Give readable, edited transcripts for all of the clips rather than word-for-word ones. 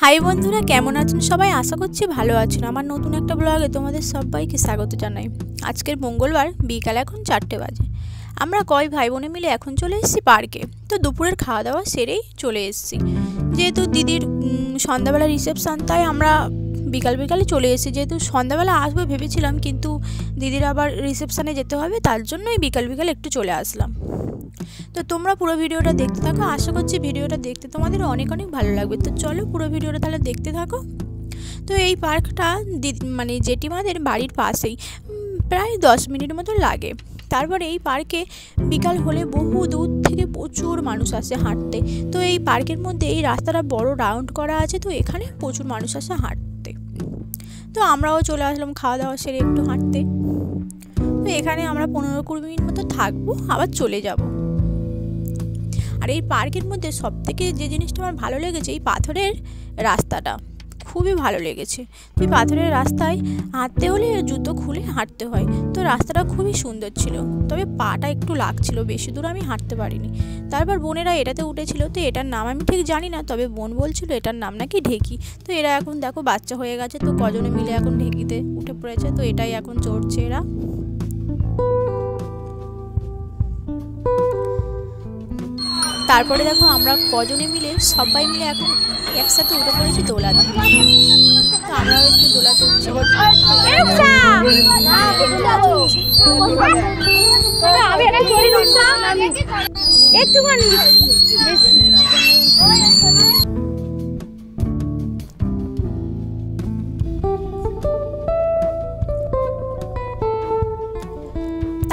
High বন্ধুরা, কেমন আছেন সবাই? আশা করছি ভালো আছেন। আমার নতুন একটা ব্লগে তোমাদের সবাইকে স্বাগত জানাই। আজকের মঙ্গলবার বিকাল এখন 4টে বাজে। আমরা কয় ভাই বোনে মিলে এখন চলে এসেছি পার্কে। তো দুপুরের খাওয়া দাওয়া সেরেই চলে এসেছি, যেহেতু দিদির সন্ধ্যাবেলা রিসেপশান, তাই আমরা বিকালে চলে এসেছি। যেহেতু সন্ধ্যাবেলা আসবো ভেবেছিলাম, কিন্তু দিদির আবার রিসেপশানে যেতে হবে, তার জন্যই বিকাল একটু চলে আসলাম। তো তোমরা পুরো ভিডিওটা দেখতে থাকো, আশা করছি ভিডিওটা দেখতে তোমাদের অনেক ভালো লাগবে। তো চলো পুরো ভিডিওটা তাহলে দেখতে থাকো। তো এই পার্কটা জেঠিমাদের বাড়ির পাশেই, প্রায় 10 মিনিট মতো লাগে। তারপরে এই পার্কে বিকাল হলে বহু দূর থেকে প্রচুর মানুষ আসে হাঁটতে। তো এই পার্কের মধ্যে এই রাস্তাটা বড় রাউন্ড করা আছে, তো এখানে প্রচুর মানুষ আসে হাঁটতে। তো আমরাও চলে আসলাম খাওয়া দাওয়া সেরে একটু হাঁটতে। তো এখানে আমরা 15-20 মিনিট মতো থাকবো, আবার চলে যাব। আর এই পার্কের মধ্যে সবথেকে যে জিনিসটা আমার ভালো লেগেছে, এই পাথরের রাস্তাটা খুবই ভালো লেগেছে। এই পাথরের রাস্তায় হাঁটতে হলে জুতো খুলে হাঁটতে হয়। তো রাস্তাটা খুবই সুন্দর ছিল, তবে পাটা একটু লাগছিল, বেশি দূর আমি হাঁটতে পারিনি। তারপর বোনেরা এটাতে উঠেছিল, তো এটার নাম আমি ঠিক জানি না, তবে বোন বলছিল এটার নাম নাকি ঢেকি। তো এরা এখন দেখো বাচ্চা হয়ে গেছে, তো কজনে মিলে এখন ঢেকিতে উঠে পড়েছে, তো এটাই এখন চড়ছে এরা। তারপরে দেখো আমরা কজনে মিলে সবাই মিলে এখন একসাথে উঠে পড়েছি দোলাতে। তো আমরাও একটু দোলা চলছি।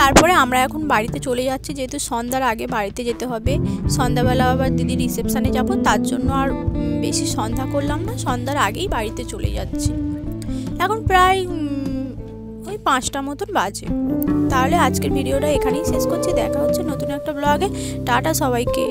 তারপরে আমরা এখন বাড়িতে চলে যাচ্ছি, যেহেতু সন্ধ্যার আগে বাড়িতে যেতে হবে। সন্ধ্যাবেলা আবার দিদির রিসেপশানে যাব, তার জন্য আর বেশি সন্ধ্যা করলাম না, সন্ধ্যার আগেই বাড়িতে চলে যাচ্ছি। এখন প্রায় ওই 5টা মতন বাজে। তাহলে আজকের ভিডিওটা এখানেই শেষ করছি, দেখা হচ্ছে নতুন একটা ব্লগে। টাটা সবাইকে।